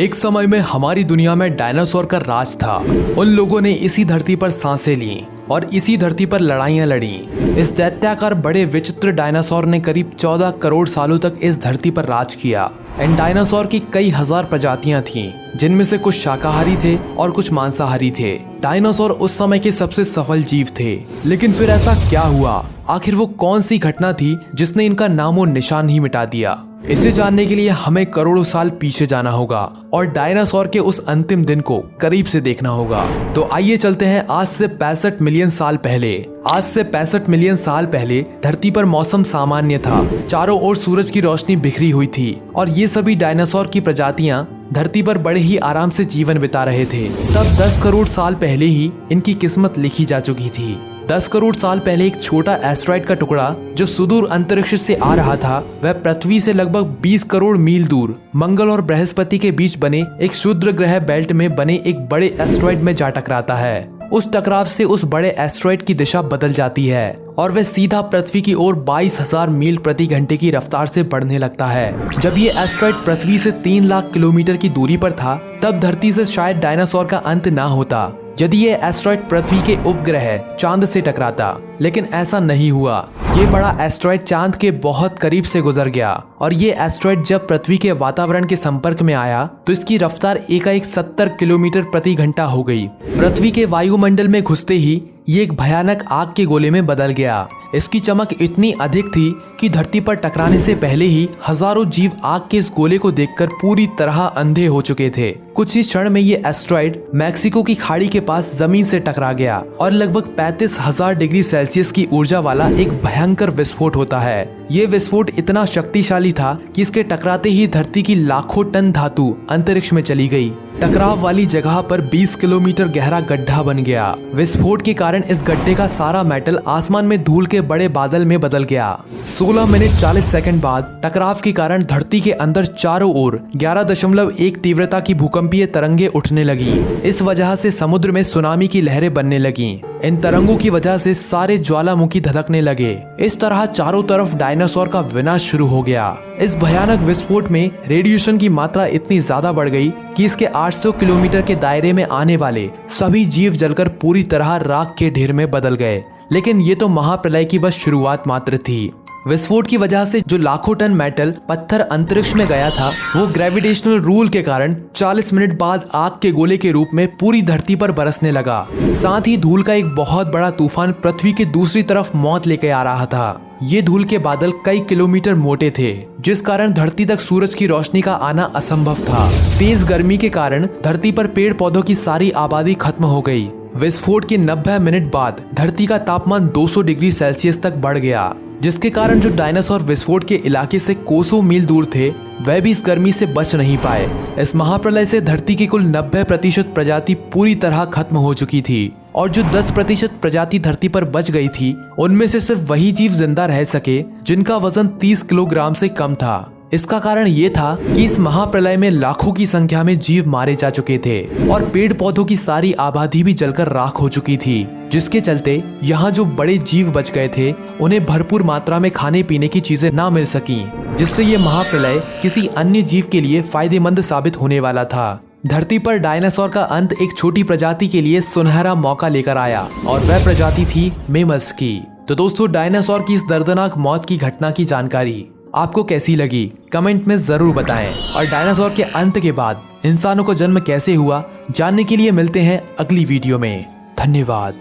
एक समय में हमारी दुनिया में डायनासोर का राज था। उन लोगों ने इसी धरती पर सांसें ली और इसी धरती पर लड़ाइयां लड़ी। इस दैत्याकार बड़े विचित्र डायनासोर ने करीब 14 करोड़ सालों तक इस धरती पर राज किया। इन डायनासोर की कई हजार प्रजातियां थीं, जिनमें से कुछ शाकाहारी थे और कुछ मांसाहारी थे। डायनासोर उस समय के सबसे सफल जीव थे। लेकिन फिर ऐसा क्या हुआ? आखिर वो कौन सी घटना थी जिसने इनका नामो निशान ही मिटा दिया? इसे जानने के लिए हमें करोड़ों साल पीछे जाना होगा और डायनासोर के उस अंतिम दिन को करीब से देखना होगा। तो आइए चलते हैं आज से 65 मिलियन साल पहले। आज से 65 मिलियन साल पहले धरती पर मौसम सामान्य था। चारों ओर सूरज की रोशनी बिखरी हुई थी और ये सभी डायनासोर की प्रजातियां धरती पर बड़े ही आराम से जीवन बिता रहे थे। तब 10 करोड़ साल पहले ही इनकी किस्मत लिखी जा चुकी थी। 10 करोड़ साल पहले एक छोटा एस्टेरॉयड का टुकड़ा जो सुदूर अंतरिक्ष से आ रहा था, वह पृथ्वी से लगभग 20 करोड़ मील दूर मंगल और बृहस्पति के बीच बने एक क्षुद्र ग्रह बेल्ट में बने एक बड़े एस्टेरॉयड में जा टकराता है। उस टकराव से उस बड़े एस्टेरॉयड की दिशा बदल जाती है और वह सीधा पृथ्वी की ओर 22,000 मील प्रति घंटे की रफ्तार से बढ़ने लगता है। जब ये एस्टेरॉयड पृथ्वी से 3 लाख किलोमीटर की दूरी पर था, तब धरती से शायद डायनासोर का अंत ना होता यदि ये एस्टेरॉयड पृथ्वी के उपग्रह चांद से टकराता। लेकिन ऐसा नहीं हुआ। ये बड़ा एस्टेरॉयड चांद के बहुत करीब से गुजर गया और ये एस्टेरॉयड जब पृथ्वी के वातावरण के संपर्क में आया तो इसकी रफ्तार एकाएक 70 किलोमीटर प्रति घंटा हो गई। पृथ्वी के वायुमंडल में घुसते ही ये एक भयानक आग के गोले में बदल गया। इसकी चमक इतनी अधिक थी कि धरती पर टकराने से पहले ही हजारों जीव आग के इस गोले को देखकर पूरी तरह अंधे हो चुके थे। कुछ ही क्षण में ये एस्टेरॉयड मैक्सिको की खाड़ी के पास जमीन से टकरा गया और लगभग 35,000 डिग्री सेल्सियस की ऊर्जा वाला एक भयंकर विस्फोट होता है। ये विस्फोट इतना शक्तिशाली था कि इसके टकराते ही धरती की लाखों टन धातु अंतरिक्ष में चली गई। टकराव वाली जगह पर 20 किलोमीटर गहरा गड्ढा बन गया। विस्फोट के कारण इस गड्ढे का सारा मेटल आसमान में धूल के बड़े बादल में बदल गया। 16 मिनट 40 सेकंड बाद टकराव के कारण धरती के अंदर चारों ओर 11.1 तीव्रता की भूकंपीय तरंगे उठने लगी। इस वजह से समुद्र में सुनामी की लहरें बनने लगी। इन तरंगों की वजह से सारे ज्वालामुखी धधकने लगे। इस तरह चारों तरफ डायनासोर का विनाश शुरू हो गया। इस भयानक विस्फोट में रेडिएशन की मात्रा इतनी ज्यादा बढ़ गई कि इसके 800 किलोमीटर के दायरे में आने वाले सभी जीव जलकर पूरी तरह राख के ढेर में बदल गए। लेकिन ये तो महाप्रलय की बस शुरुआत मात्र थी। विस्फोट की वजह से जो लाखों टन मेटल पत्थर अंतरिक्ष में गया था, वो ग्रेविटेशनल रूल के कारण 40 मिनट बाद आग के गोले के रूप में पूरी धरती पर बरसने लगा। साथ ही धूल का एक बहुत बड़ा तूफान पृथ्वी की दूसरी तरफ मौत लेके आ रहा था। ये धूल के बादल कई किलोमीटर मोटे थे, जिस कारण धरती तक सूरज की रोशनी का आना असंभव था। तेज गर्मी के कारण धरती पर पेड़ पौधों की सारी आबादी खत्म हो गई। विस्फोट के 90 मिनट बाद धरती का तापमान 200 डिग्री सेल्सियस तक बढ़ गया, जिसके कारण जो डायनासोर विस्फोट के इलाके से कोसों मील दूर थे, वह भी इस गर्मी से बच नहीं पाए। इस महाप्रलय से धरती की कुल 90% प्रजाति पूरी तरह खत्म हो चुकी थी और जो 10% प्रजाति धरती पर बच गई थी, उनमें से सिर्फ वही जीव जिंदा रह सके जिनका वजन 30 किलोग्राम से कम था। इसका कारण ये था कि इस महाप्रलय में लाखों की संख्या में जीव मारे जा चुके थे और पेड़ पौधों की सारी आबादी भी जलकर राख हो चुकी थी, जिसके चलते यहाँ जो बड़े जीव बच गए थे, उन्हें भरपूर मात्रा में खाने पीने की चीजें ना मिल सकी, जिससे ये महाप्रलय किसी अन्य जीव के लिए फायदेमंद साबित होने वाला था। धरती पर डायनासोर का अंत एक छोटी प्रजाति के लिए सुनहरा मौका लेकर आया और वह प्रजाति थी मेमल्स की। तो दोस्तों, डायनासोर की इस दर्दनाक मौत की घटना की जानकारी आपको कैसी लगी, कमेंट में जरूर बताएं। और डायनासोर के अंत के बाद इंसानों को जन्म कैसे हुआ, जानने के लिए मिलते हैं अगली वीडियो में। धन्यवाद।